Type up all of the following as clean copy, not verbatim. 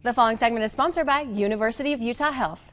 The following segment is sponsored by University of Utah Health.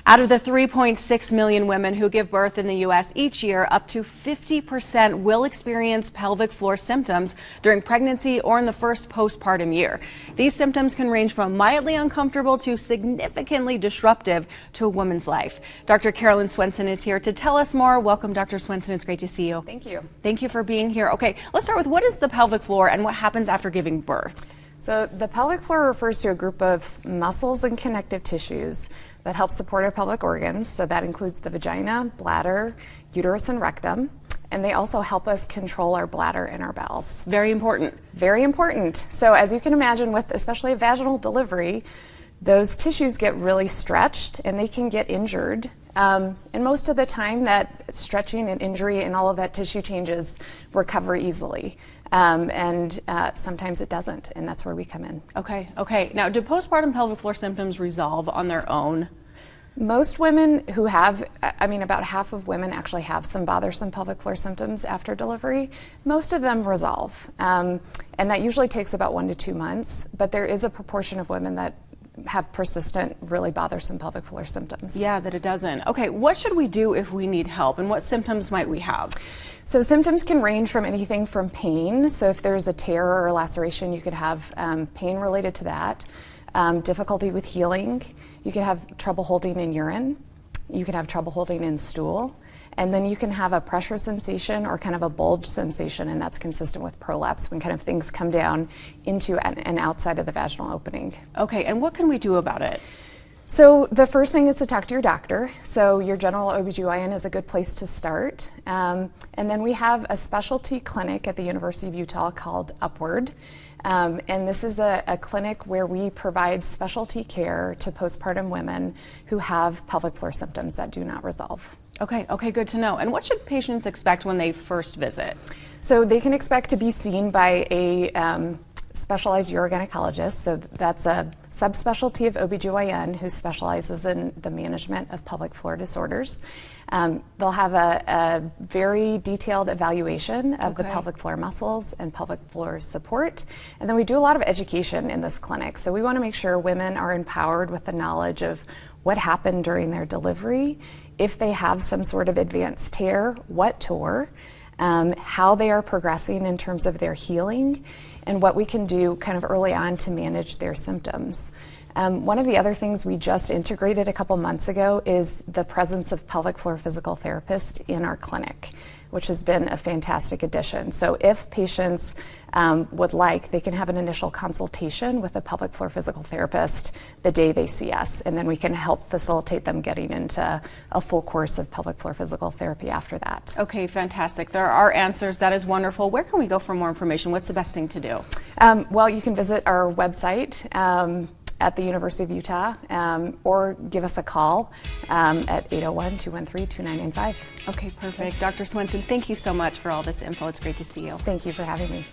Out of the 3.6 million women who give birth in the U.S. each year, up to 50% will experience pelvic floor symptoms during pregnancy or in the first postpartum year. These symptoms can range from mildly uncomfortable to significantly disruptive to a woman's life. Dr. Carolyn Swenson is here to tell us more. Welcome, Dr. Swenson. It's great to see you. Thank you. Thank you for being here. Okay, let's start with what is the pelvic floor and what happens after giving birth? So the pelvic floor refers to a group of muscles and connective tissues that help support our pelvic organs. So that includes the vagina, bladder, uterus, and rectum. And they also help us control our bladder and our bowels. Very important. Very important. So as you can imagine, with especially a vaginal delivery, those tissues get really stretched and they can get injured. And most of the time that stretching and injury and all of that tissue changes recover easily. Sometimes it doesn't, and that's where we come in. Okay. Now, do postpartum pelvic floor symptoms resolve on their own? Most women who have, about half of women actually have some bothersome pelvic floor symptoms after delivery. Most of them resolve, and that usually takes about 1 to 2 months, but there is a proportion of women that have persistent, really bothersome pelvic floor symptoms. Yeah, that it doesn't. Okay, what should we do if we need help, and what symptoms might we have? So symptoms can range from anything from pain. So if there's a tear or a laceration, you could have pain related to that, difficulty with healing. You could have trouble holding in urine. You could have trouble holding in stool. And then you can have a pressure sensation or kind of a bulge sensation, and that's consistent with prolapse when kind of things come down into and outside of the vaginal opening. Okay, and what can we do about it? So the first thing is to talk to your doctor. So your general OBGYN is a good place to start. And then we have a specialty clinic at the University of Utah called Upward. And this is a clinic where we provide specialty care to postpartum women who have pelvic floor symptoms that do not resolve. Okay, good to know. And what should patients expect when they first visit? So they can expect to be seen by a specialized urogynecologist. So that's a subspecialty of OBGYN who specializes in the management of pelvic floor disorders. They'll have a very detailed evaluation of the pelvic floor muscles and pelvic floor support. And then we do a lot of education in this clinic. So we want to make sure women are empowered with the knowledge of what happened during their delivery, if they have some sort of advanced tear, what tore, how they are progressing in terms of their healing, and what we can do kind of early on to manage their symptoms. One of the other things we just integrated a couple months ago is the presence of pelvic floor physical therapist in our clinic, which has been a fantastic addition. So if patients would like, they can have an initial consultation with a pelvic floor physical therapist the day they see us, and then we can help facilitate them getting into a full course of pelvic floor physical therapy after that. Okay, fantastic. There are answers. That is wonderful. Where can we go for more information? What's the best thing to do? Well, you can visit our website at the University of Utah, or give us a call at 801-213-2995. Okay, perfect. Dr. Swenson, thank you so much for all this info. It's great to see you. Thank you for having me.